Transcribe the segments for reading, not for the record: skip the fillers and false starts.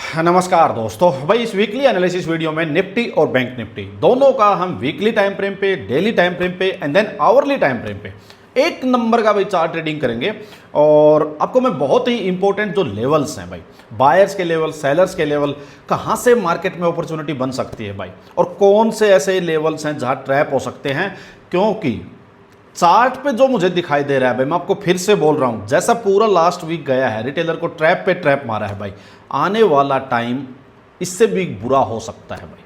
नमस्कार दोस्तों, भाई इस वीकली एनालिसिस वीडियो में निफ्टी और बैंक निफ्टी दोनों का हम वीकली टाइम फ्रेम पे, डेली टाइम फ्रेम पे and then hourly time frame पे एक नंबर का भाई चार्ट ट्रेडिंग करेंगे। और आपको मैं बहुत ही इंपॉर्टेंट जो लेवल्स हैं भाई, बायर्स के लेवल, सेलर्स के लेवल, कहाँ से मार्केट में अपॉर्चुनिटी बन सकती है भाई, और कौन से ऐसे लेवल्स हैं जहाँ ट्रैप हो सकते हैं। क्योंकि चार्ट पे जो मुझे दिखाई दे रहा है भाई, मैं आपको फिर से बोल रहा हूं, जैसा पूरा लास्ट वीक गया है, रिटेलर को ट्रैप पे ट्रैप मारा है भाई, आने वाला टाइम इससे भी बुरा हो सकता है भाई।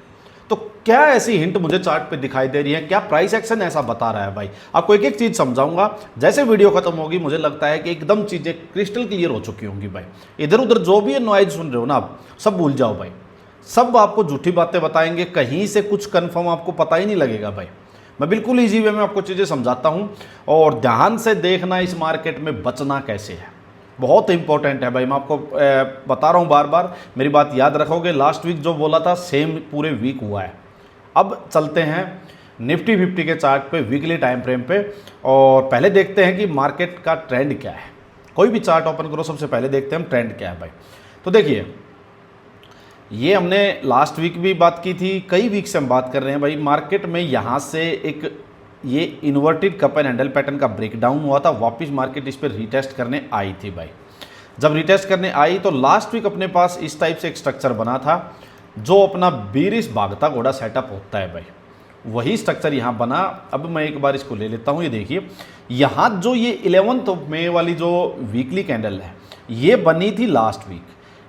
तो क्या ऐसी हिंट मुझे चार्ट पे दिखाई दे रही है, क्या प्राइस एक्शन ऐसा बता रहा है भाई, आपको एक एक चीज समझाऊंगा। जैसे वीडियो खत्म होगी मुझे लगता है कि एकदम चीजें क्रिस्टल क्लियर हो चुकी होंगी भाई। इधर उधर जो भी नॉइज सुन रहे हो ना आप, सब भूल जाओ भाई। सब आपको झूठी बातें बताएंगे, कहीं से कुछ कंफर्म आपको पता ही नहीं लगेगा भाई। मैं बिल्कुल इजी वे में आपको चीज़ें समझाता हूं, और ध्यान से देखना इस मार्केट में बचना कैसे है, बहुत इंपॉर्टेंट है भाई। मैं आपको बता रहा हूं बार बार, मेरी बात याद रखोगे। लास्ट वीक जो बोला था सेम पूरे वीक हुआ है। अब चलते हैं निफ्टी 50 के चार्ट पे, वीकली टाइम फ्रेम पे, और पहले देखते हैं कि मार्केट का ट्रेंड क्या है। कोई भी चार्ट ओपन करो, सबसे पहले देखते हैं हम ट्रेंड क्या है भाई। तो देखिए, ये हमने लास्ट वीक भी बात की थी, कई वीक से हम बात कर रहे हैं भाई। मार्केट में यहाँ से एक ये inverted cup and handle pattern का ब्रेकडाउन हुआ था, वापस मार्केट इस पर रीटेस्ट करने आई थी भाई। जब रीटेस्ट करने आई तो लास्ट वीक अपने पास इस टाइप से एक स्ट्रक्चर बना था, जो अपना बीरिश भागता घोड़ा सेटअप होता है भाई, वही स्ट्रक्चर यहाँ बना। अब मैं एक बार इसको ले लेता हूँ। ये देखिए, यहाँ जो ये 11 मई वाली जो वीकली कैंडल है, ये बनी थी लास्ट वीक।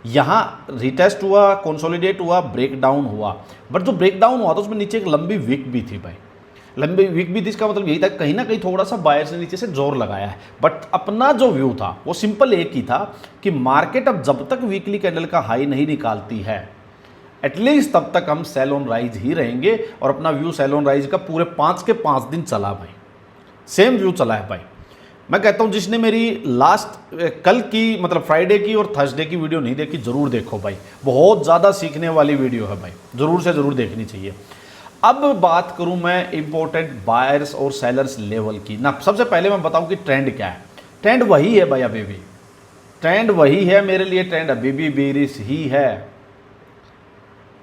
यहाँ रिटेस्ट हुआ, कंसोलिडेट हुआ, ब्रेकडाउन हुआ, बट जो ब्रेकडाउन हुआ था उसमें नीचे एक लंबी वीक भी थी भाई। लंबी वीक भी थी, इसका मतलब यही था कहीं ना कहीं थोड़ा सा बायर्स ने नीचे से जोर लगाया है। बट अपना जो व्यू था वो सिंपल एक ही था कि मार्केट अब जब तक वीकली कैंडल का हाई नहीं निकालती है, एटलीस्ट तब तक हम सेल ऑन राइज ही रहेंगे। और अपना व्यू सेल ऑन राइज का पूरे 5 के 5 दिन चला भाई, सेम व्यू चला है भाई। मैं कहता हूं जिसने मेरी लास्ट कल की मतलब फ्राइडे की और थर्सडे की वीडियो नहीं देखी, जरूर देखो भाई, बहुत ज़्यादा सीखने वाली वीडियो है भाई, जरूर से जरूर देखनी चाहिए। अब बात करूं मैं इंपॉर्टेंट बायर्स और सेलर्स लेवल की ना। सबसे पहले मैं बताऊं कि ट्रेंड क्या है। ट्रेंड वही है भाई, अभी भी ट्रेंड वही है मेरे लिए, ट्रेंड अभी भी बेरिश ही है।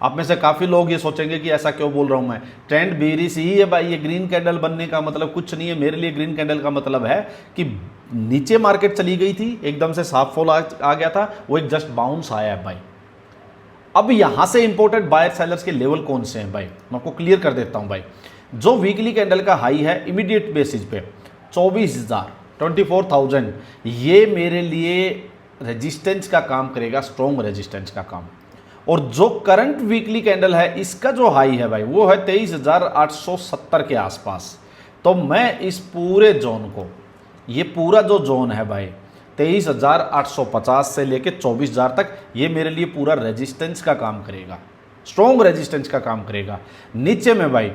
आप में से काफ़ी लोग ये सोचेंगे कि ऐसा क्यों बोल रहा हूँ मैं, ट्रेंड बेरिश ही है भाई। ये ग्रीन कैंडल बनने का मतलब कुछ नहीं है मेरे लिए। ग्रीन कैंडल का मतलब है कि नीचे मार्केट चली गई थी, एकदम से साफ फॉल आ गया था, वो एक जस्ट बाउंस आया है भाई। अब यहाँ से इंपोर्टेंट बायर सेलर्स के लेवल कौन से हैं भाई, मैं आपको क्लियर कर देता हूँ भाई। जो वीकली कैंडल का हाई है इमीडिएट बेसिस पे 24,000, ये मेरे लिए रेजिस्टेंस का काम करेगा, स्ट्रॉन्ग रेजिस्टेंस का काम। और जो करंट वीकली कैंडल है, इसका जो हाई है भाई, वो है 23,870 के आसपास। तो मैं इस पूरे जोन को, ये पूरा जो जोन है भाई 23,850 से लेके 24,000 तक, ये मेरे लिए पूरा रेजिस्टेंस का काम करेगा, स्ट्रॉन्ग रेजिस्टेंस का काम करेगा। नीचे में भाई,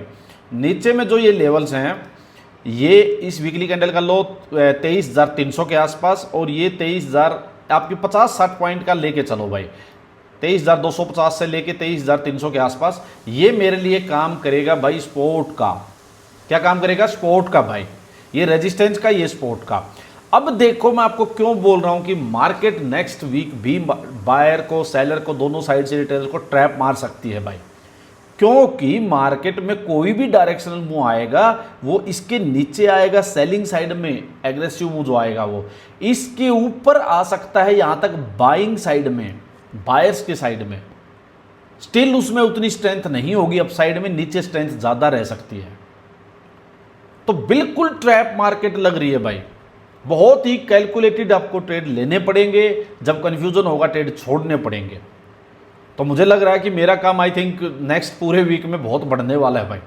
नीचे में जो ये लेवल्स हैं, ये इस वीकली कैंडल का लो 23,300 के आसपास, और ये 23,000 आपकी 50-60 पॉइंट का लेके चलो भाई, 23,250 से लेके 23,300 के आसपास, ये मेरे लिए काम करेगा भाई स्पोर्ट का। क्या काम करेगा? स्पोर्ट का भाई, ये रेजिस्टेंस का, ये स्पोर्ट का। अब देखो मैं आपको क्यों बोल रहा हूं कि मार्केट नेक्स्ट वीक भी बायर को, सेलर को, दोनों साइड से रिटेलर को ट्रैप मार सकती है भाई। क्योंकि मार्केट में कोई भी डायरेक्शनल मूव आएगा वो इसके नीचे आएगा, सेलिंग साइड में एग्रेसिव मूव जो आएगा वो इसके ऊपर आ सकता है, यहां तक बाइंग साइड में, बायर्स के साइड में। स्टिल उसमें उतनी स्ट्रेंथ नहीं होगी, अप साइड में नीचे स्ट्रेंथ ज्यादा रह सकती है। तो बिल्कुल ट्रैप मार्केट लग रही है भाई, बहुत ही कैलकुलेटेड आपको ट्रेड लेने पड़ेंगे, जब कंफ्यूजन होगा ट्रेड छोड़ने पड़ेंगे। तो मुझे लग रहा है कि मेरा काम आई थिंक नेक्स्ट पूरे वीक में बहुत बढ़ने वाला है भाई।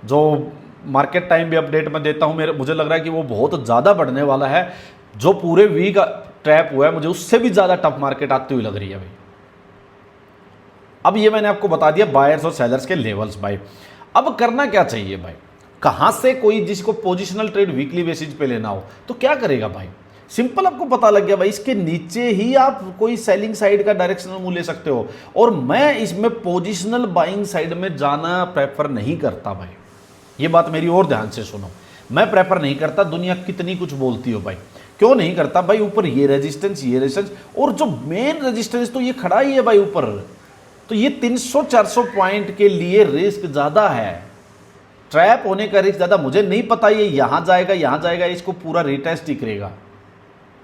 जो मार्केट टाइम भी अपडेट मैं देता हूं, मुझे लग रहा है कि वो बहुत ज़्यादा बढ़ने वाला है। जो पूरे वीक ट्रैप हुआ है, मुझे उससे भी ज़्यादा टफ मार्केट आती हुई लग रही है भाई। अब ये मैंने आपको बता दिया बायर्स और सेलर्स के लेवल्स भाई। अब करना क्या चाहिए भाई, कहाँ से कोई जिसको पोजिशनल ट्रेड वीकली बेसिस पे लेना हो तो क्या करेगा भाई? सिंपल, आपको पता लग गया भाई, इसके नीचे ही आप कोई सेलिंग साइड का डायरेक्शनल मूव ले सकते हो। और मैं इसमें पोजिशनल बाइंग साइड में जाना प्रेफर नहीं करता भाई, ये बात मेरी और ध्यान से सुनो। मैं प्रेफर नहीं करता, दुनिया कितनी कुछ बोलती हो भाई, क्यों नहीं करता भाई? ऊपर ये रेजिस्टेंस और जो मेन रेजिस्टेंस तो ये खड़ा ही है भाई ऊपर, तो ये 300-400 पॉइंट के लिए रिस्क ज़्यादा है, ट्रैप होने का रिस्क ज़्यादा। मुझे नहीं पता ये यहाँ जाएगा, इसको पूरा रिटेस्ट ही करेगा,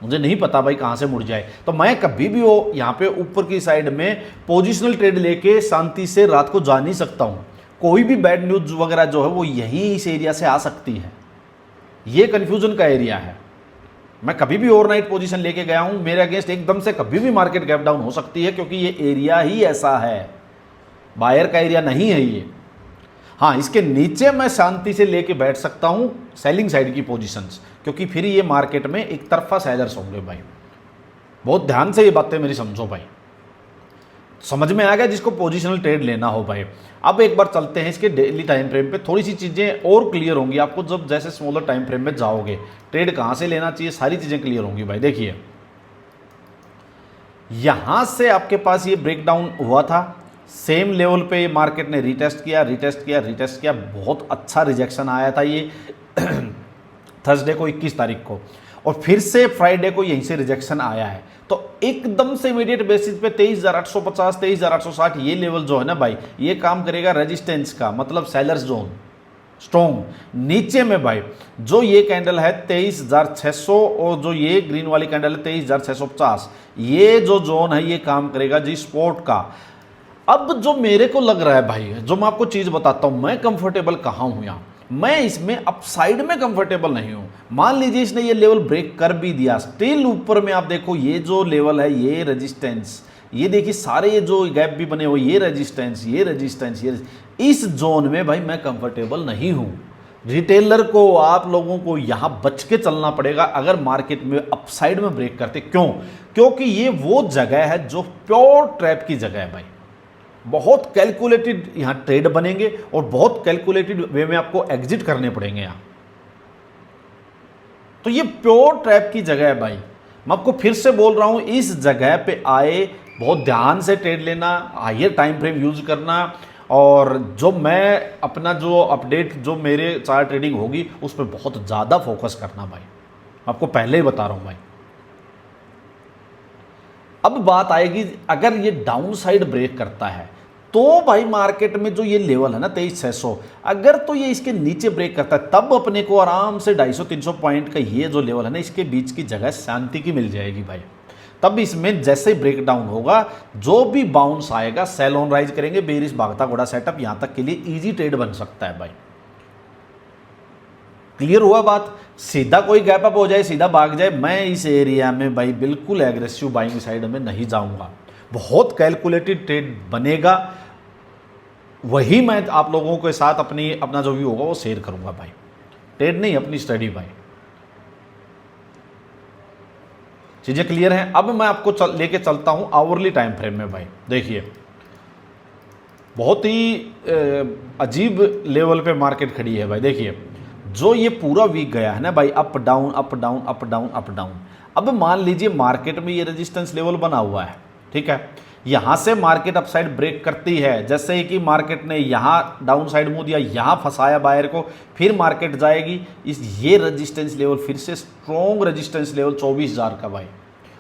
मुझे नहीं पता भाई कहाँ से मुड़ जाए। तो मैं कभी भी वो यहाँ पे ऊपर की साइड में पोजिशनल ट्रेड लेके शांति से रात को जा नहीं सकता हूँ। कोई भी बैड न्यूज़ वगैरह जो है वो यही इस एरिया से आ सकती है, ये कन्फ्यूजन का एरिया है। मैं कभी भी ओवरनाइट पोजीशन लेके गया हूं, मेरे अगेंस्ट एकदम से कभी भी मार्केट गैप डाउन हो सकती है, क्योंकि ये एरिया ही ऐसा है, बायर का एरिया नहीं है ये। हाँ, इसके नीचे मैं शांति से लेके बैठ सकता हूं सेलिंग साइड की पोजीशंस, क्योंकि फिर ये मार्केट में एक तरफा सेलर्स होंगे भाई। बहुत ध्यान से ये बातें मेरी समझो भाई, समझ में आ गया जिसको पोजिशनल ट्रेड लेना हो भाई। अब एक बार चलते हैं इसके डेली टाइम फ्रेम पे, थोड़ी सी चीज़ें और क्लियर होंगी आपको जब जैसे स्मॉलर टाइम फ्रेम में जाओगे। ट्रेड कहाँ से लेना चाहिए, सारी चीज़ें क्लियर होंगी भाई। देखिए यहाँ से आपके पास ये ब्रेकडाउन हुआ था, सेम लेवल पे मार्केट ने रिटेस्ट किया, बहुत अच्छा रिजेक्शन आया था ये थर्सडे को 21 तारीख को, और फिर से फ्राइडे को यहीं से रिजेक्शन आया है। तो एकदम से इमीडिएट बेसिस पे 23,850 23,860 ये लेवल जो है ना भाई, ये काम करेगा रेजिस्टेंस का, मतलब सेलर्स जोन स्ट्रॉन्ग। नीचे में भाई जो ये कैंडल है 23,600 और जो ये ग्रीन वाली कैंडल है 23,650, ये जो जोन है ये काम करेगा जी सपोर्ट का। अब जो मेरे को लग रहा है भाई, जो मैं आपको चीज़ बताता हूँ, मैं कंफर्टेबल कहाँ हूँ यहाँ, मैं इसमें अपसाइड में कंफर्टेबल नहीं हूं। मान लीजिए इसने ये लेवल ब्रेक कर भी दिया, स्टिल ऊपर में आप देखो ये जो लेवल है ये रेजिस्टेंस, ये देखिए सारे ये जो गैप भी बने हुए, ये रेजिस्टेंस, इस जोन में भाई मैं कंफर्टेबल नहीं हूं। रिटेलर को, आप लोगों को यहां बच के चलना पड़ेगा अगर मार्केट में अपसाइड में ब्रेक करते। क्यों? क्योंकि ये वो जगह है जो प्योर ट्रैप की जगह है भाई। बहुत कैलकुलेटेड यहां ट्रेड बनेंगे और बहुत कैलकुलेटेड वे में आपको एग्जिट करने पड़ेंगे यहां। तो ये प्योर ट्रैप की जगह है भाई। मैं आपको फिर से बोल रहा हूं, इस जगह पे आए बहुत ध्यान से ट्रेड लेना, हायर टाइम फ्रेम यूज करना, और जो मैं अपना जो अपडेट जो मेरे चार्ट ट्रेडिंग होगी उस पर बहुत ज़्यादा फोकस करना भाई, आपको पहले ही बता रहा हूं भाई। अब बात आएगी अगर ये डाउन साइड ब्रेक करता है तो भाई मार्केट में जो ये लेवल है ना 23,600, अगर तो ये इसके नीचे ब्रेक करता है तब अपने को आराम से 250-300 पॉइंट का ये जो लेवल है ना इसके बीच की जगह शांति की मिल जाएगी भाई। तब इसमें जैसे ब्रेक डाउन होगा, जो भी बाउंस आएगा सेल ऑन राइज करेंगे, बेरिश भागता घोड़ा सेटअप, यहां तक के लिए इजी ट्रेड बन सकता है भाई। क्लियर हुआ बात? सीधा कोई गैप अप हो जाए, सीधा भाग जाए, मैं इस एरिया में भाई बिल्कुल एग्रेसिव बाइंग साइड में नहीं जाऊंगा। बहुत कैलकुलेटेड ट्रेड बनेगा, वही मैं आप लोगों के साथ अपना जो भी होगा वो शेयर करूंगा भाई। ट्रेड नहीं, अपनी स्टडी भाई। चीजें क्लियर हैं? अब मैं आपको लेके चलता हूं आवरली टाइम फ्रेम में भाई। देखिए बहुत ही अजीब लेवल पे मार्केट खड़ी है भाई। देखिए जो ये पूरा वीक गया है ना भाई, up down up down up down up down. अब मान लीजिए मार्केट में ये रेजिस्टेंस लेवल बना हुआ है, ठीक है, यहां से मार्केट अपसाइड ब्रेक करती है, जैसे ही कि मार्केट ने यहां डाउन साइड मुंह दिया, यहां फंसाया बायर को, फिर मार्केट जाएगी ये रेजिस्टेंस लेवल फिर से स्ट्रॉन्ग रेजिस्टेंस लेवल 24,000 का भाई।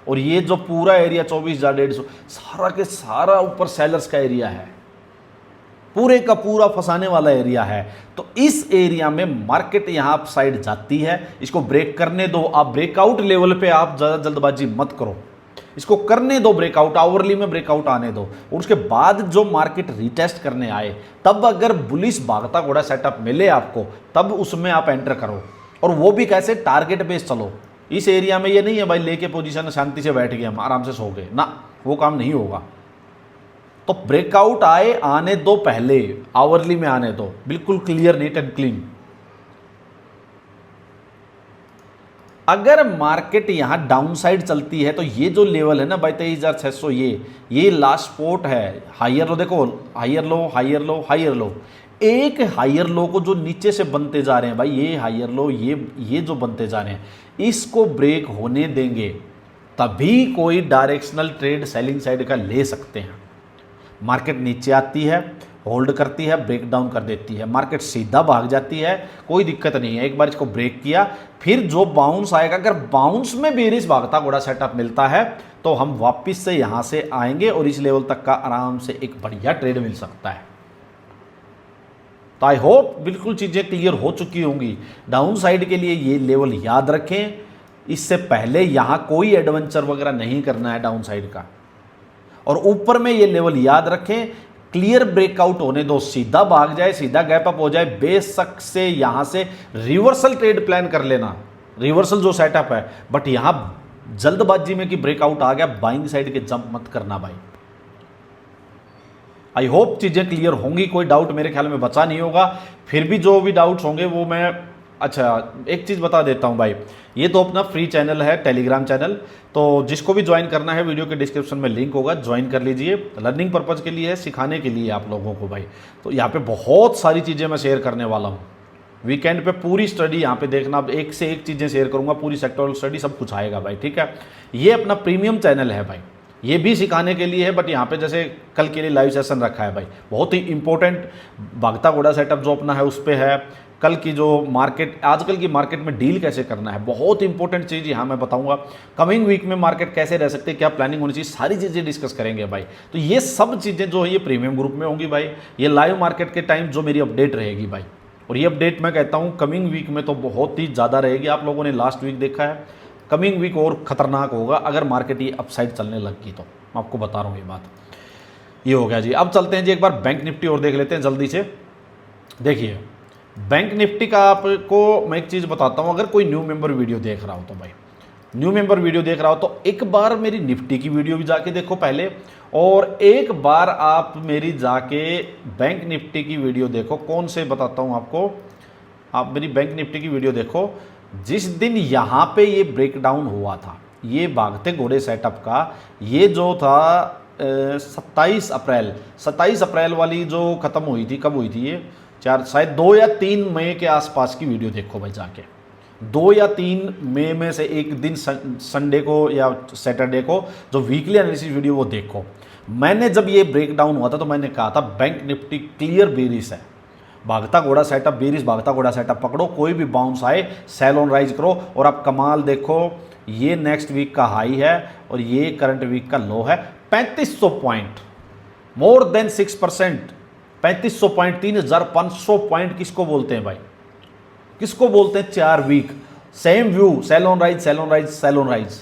और ये जो पूरा एरिया 24,150 सारा के सारा ऊपर सेलर्स का एरिया है, पूरे का पूरा फंसाने वाला एरिया है। तो इस एरिया में मार्केट यहां अप साइड जाती है, इसको ब्रेक करने दो। आप ब्रेकआउट लेवल पे आप ज़्यादा जल्दबाजी मत करो, इसको करने दो ब्रेकआउट, आवरली में ब्रेकआउट आने दो, और उसके बाद जो मार्केट रिटेस्ट करने आए तब अगर बुलिश भागता घोड़ा सेटअप मिले आपको, तब उसमें आप एंटर करो। और वो भी कैसे? टारगेट बेस चलो। इस एरिया में ये नहीं है भाई लेके पोजीशन शांति से बैठ गए हम आराम से सो गए ना, वो काम नहीं होगा। तो ब्रेकआउट आने दो, पहले आवरली में आने दो, बिल्कुल क्लियर नीट एंड क्लीन। अगर मार्केट यहां डाउन साइड चलती है तो ये जो लेवल है ना भाई 23,600, ये लास्ट सपोर्ट है। हायर लो देखो, higher low higher low higher low, एक हायर लो को जो नीचे से बनते जा रहे हैं भाई, ये हायर लो ये जो बनते जा रहे हैं, इसको ब्रेक होने देंगे तभी कोई डायरेक्शनल ट्रेड सेलिंग साइड का ले सकते हैं। मार्केट नीचे आती है, होल्ड करती है, ब्रेक डाउन कर देती है, मार्केट सीधा भाग जाती है, कोई दिक्कत नहीं है। एक बार इसको ब्रेक किया, फिर जो बाउंस आएगा, अगर बाउंस में बेरिश भागता घोड़ा सेटअप मिलता है तो हम वापस से यहां से आएंगे और इस लेवल तक का आराम से एक बढ़िया ट्रेड मिल सकता है। तो आई होप बिल्कुल चीजें क्लियर हो चुकी होंगी। डाउन साइड के लिए ये लेवल याद रखें, इससे पहले यहां कोई एडवेंचर वगैरह नहीं करना है डाउन साइड का। और ऊपर में ये लेवल याद रखें, क्लियर ब्रेकआउट होने दो, सीधा भाग जाए, सीधा गैप अप हो जाए, बेशक से यहां से रिवर्सल ट्रेड प्लान कर लेना, रिवर्सल जो सेटअप है। बट यहां जल्दबाजी में कि ब्रेकआउट आ गया, बाइंग साइड के जंप मत करना भाई। आई होप चीजें क्लियर होंगी, कोई डाउट मेरे ख्याल में बचा नहीं होगा। फिर भी जो भी डाउट्स होंगे वो मैं, अच्छा एक चीज़ बता देता हूं भाई, ये तो अपना फ्री चैनल है, टेलीग्राम चैनल, तो जिसको भी ज्वाइन करना है वीडियो के डिस्क्रिप्शन में लिंक होगा, ज्वाइन कर लीजिए। लर्निंग पर्पज़ के लिए है, सिखाने के लिए आप लोगों को भाई। तो यहाँ पे बहुत सारी चीज़ें मैं शेयर करने वाला हूँ। वीकेंड पे पूरी स्टडी यहाँ पे देखना, एक से एक चीज़ें शेयर करूँगा, पूरी सेक्टोरल स्टडी सब कुछ आएगा भाई, ठीक है। ये अपना प्रीमियम चैनल है भाई, ये भी सिखाने के लिए है। बट यहाँ पे जैसे कल के लिए लाइव सेशन रखा है भाई, बहुत ही इंपॉर्टेंट भागता घोड़ा सेटअप जो अपना है उस पर है। कल की जो मार्केट, आजकल की मार्केट में डील कैसे करना है, बहुत इंपॉर्टेंट चीज़ यहाँ मैं बताऊंगा। कमिंग वीक में मार्केट कैसे रह सकते हैं, क्या प्लानिंग होनी चाहिए, सारी चीज़ें डिस्कस करेंगे भाई। तो ये सब चीज़ें जो है ये प्रीमियम ग्रुप में होंगी भाई। ये लाइव मार्केट के टाइम जो मेरी अपडेट रहेगी भाई, और ये अपडेट मैं कहता हूँ कमिंग वीक में तो बहुत ही ज़्यादा रहेगी। आप लोगों ने लास्ट वीक देखा है, कमिंग वीक और खतरनाक होगा अगर मार्केट ये अपसाइड चलने लगी तो, मैं आपको बता रहा हूँ ये बात। ये हो गया जी। अब चलते हैं जी, एक बार बैंक निफ्टी और देख लेते हैं जल्दी से। देखिए बैंक निफ्टी का आपको मैं एक चीज़ बताता हूँ, अगर कोई न्यू मेंबर वीडियो देख रहा हो तो भाई, न्यू मेंबर वीडियो देख रहा हो तो एक बार मेरी निफ्टी की वीडियो भी जाके देखो पहले, और एक बार आप मेरी जाके बैंक निफ्टी की वीडियो देखो। कौन से बताता हूँ आपको, आप मेरी बैंक निफ्टी की वीडियो देखो। जिस दिन यहाँ पे ये ब्रेकडाउन हुआ था, ये भागते घोड़े सेटअप का, ये जो था 27 अप्रैल वाली जो ख़त्म हुई थी, कब हुई थी ये, शायद 2 या 3 मई के आसपास की वीडियो देखो भाई जाके। 2 या 3 मई में से एक दिन संडे को या सैटरडे को जो वीकली एनालिसिस वीडियो वो देखो। मैंने जब ये ब्रेकडाउन हुआ था तो मैंने कहा था बैंक निफ्टी क्लियर बेरिश है, भागता घोड़ा सेटअप बेरिश, भागता घोड़ा सेटअप पकड़ो, कोई भी बाउंस आए सेल ऑन राइज करो। और आप कमाल देखो, ये नेक्स्ट वीक का हाई है और ये करंट वीक का लो है। 3500 point, more than 6%, 3500 point, 3500 point किसको बोलते हैं भाई, किसको बोलते हैं? 4 week same view, sell on rise, sell on rise, sell on rise.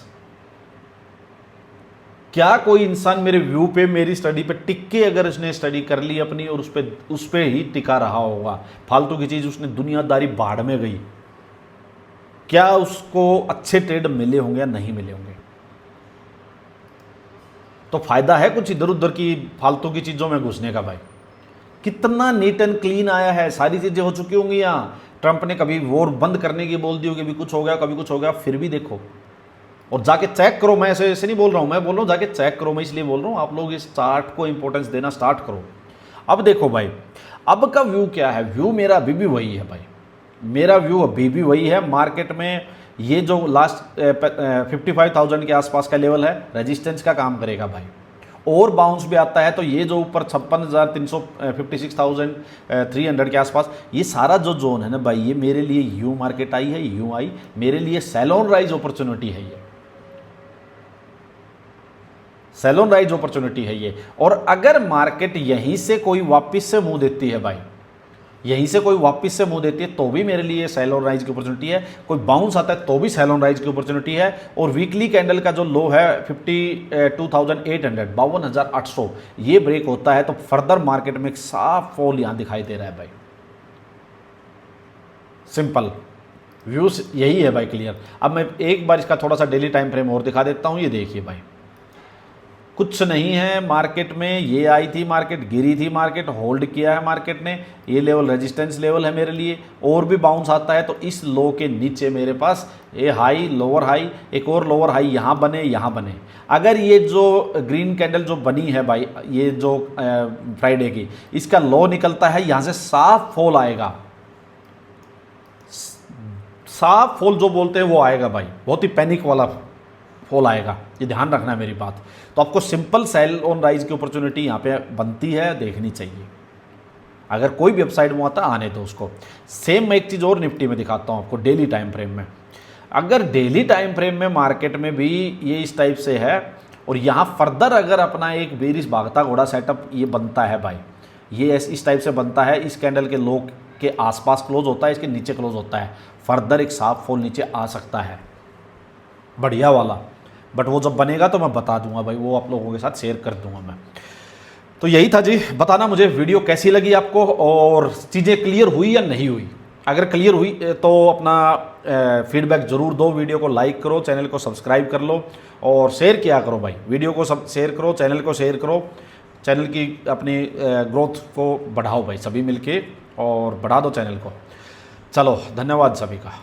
क्या कोई इंसान मेरे व्यू पे, मेरी स्टडी पे टिक के अगर उसने स्टडी कर ली अपनी और उस पे ही टिका रहा होगा, फालतू की चीज उसने दुनियादारी बाढ़ में गई, क्या उसको अच्छे ट्रेड मिले होंगे या नहीं मिले होंगे? तो फायदा है कुछ इधर उधर की फालतू की चीजों में घुसने का भाई। कितना नीट एंड क्लीन आया है, सारी चीजें हो चुकी होंगी। यहाँ ट्रंप ने कभी वॉर बंद करने की बोल दी होगी, कभी कुछ हो गया, कभी कुछ हो गया, फिर भी देखो और जाके चेक करो। मैं ऐसे नहीं बोल रहा हूँ, मैं बोल रहा हूँ जाके चेक करो। मैं इसलिए बोल रहा हूँ आप लोग इस चार्ट को इंपॉर्टेंस देना स्टार्ट करो। अब देखो भाई, अब का व्यू क्या है? व्यू मेरा अभी भी वही है भाई, मेरा व्यू अभी भी वही है। मार्केट में ये जो लास्ट 55,000 के आसपास का लेवल है, रेजिस्टेंस का काम करेगा भाई। और बाउंस भी आता है तो ये जो ऊपर 56,300 56,300 के आसपास, ये सारा जो जोन है ना भाई, ये मेरे लिए यू मार्केट आई है, यू आई मेरे लिए सेल ऑन राइज अपॉर्चुनिटी है, ये सेल ऑन राइज अपॉर्चुनिटी है ये। और अगर मार्केट यहीं से कोई वापस से मुंह देती है भाई, यहीं से कोई वापस से मुंह देती है तो भी मेरे लिए सेल ऑन राइज की अपॉर्चुनिटी है। कोई बाउंस आता है तो भी सेल ऑन राइज की अपॉर्चुनिटी है। और वीकली कैंडल का जो लो है 52,800, 52,800, ये ब्रेक होता है तो फर्दर मार्केट में एक साफ फॉल यहां दिखाई दे रहा है भाई। सिंपल व्यूज यही है भाई, क्लियर। अब मैं एक बार इसका थोड़ा सा डेली टाइम फ्रेम और दिखा देता हूं। ये देखिए भाई, कुछ नहीं है मार्केट में, ये आई थी मार्केट, गिरी थी मार्केट, होल्ड किया है मार्केट ने, ये लेवल रेजिस्टेंस लेवल है मेरे लिए। और भी बाउंस आता है तो इस लो के नीचे मेरे पास ये हाई, लोअर हाई, एक और लोअर हाई यहाँ बने, यहाँ बने। अगर ये जो ग्रीन कैंडल जो बनी है भाई, ये जो फ्राइडे की, इसका लो निकलता है, यहाँ से साफ फॉल आएगा, साफ फॉल जो बोलते हैं वो आएगा भाई, बहुत ही पैनिक वाला फॉल आएगा, ये ध्यान रखना है मेरी बात। तो आपको सिंपल सेल ऑन राइज की अपॉर्चुनिटी यहाँ पे बनती है, देखनी चाहिए। अगर कोई भी अपसाइड मूव आता है आने दो उसको। सेम मैं एक चीज़ और निफ्टी में दिखाता हूँ आपको डेली टाइम फ्रेम में। अगर डेली टाइम फ्रेम में मार्केट में भी ये इस टाइप से है और यहाँ फर्दर अगर अपना एक बेरिश भागता घोड़ा सेटअप ये बनता है भाई, ये इस टाइप से बनता है, इस कैंडल के लो के आसपास क्लोज होता है, इसके नीचे क्लोज होता है, फर्दर एक साफ फॉल नीचे आ सकता है बढ़िया वाला। बट वो जब बनेगा तो मैं बता दूंगा भाई, वो आप लोगों के साथ शेयर कर दूंगा मैं। तो यही था जी, बताना मुझे वीडियो कैसी लगी आपको और चीज़ें क्लियर हुई या नहीं हुई। अगर क्लियर हुई तो अपना फीडबैक ज़रूर दो, वीडियो को लाइक करो, चैनल को सब्सक्राइब कर लो और शेयर किया करो भाई, वीडियो को सब शेयर करो, चैनल को शेयर करो, चैनल की अपनी ग्रोथ को बढ़ाओ भाई सभी मिलके, और बढ़ा दो चैनल को। चलो धन्यवाद सभी का।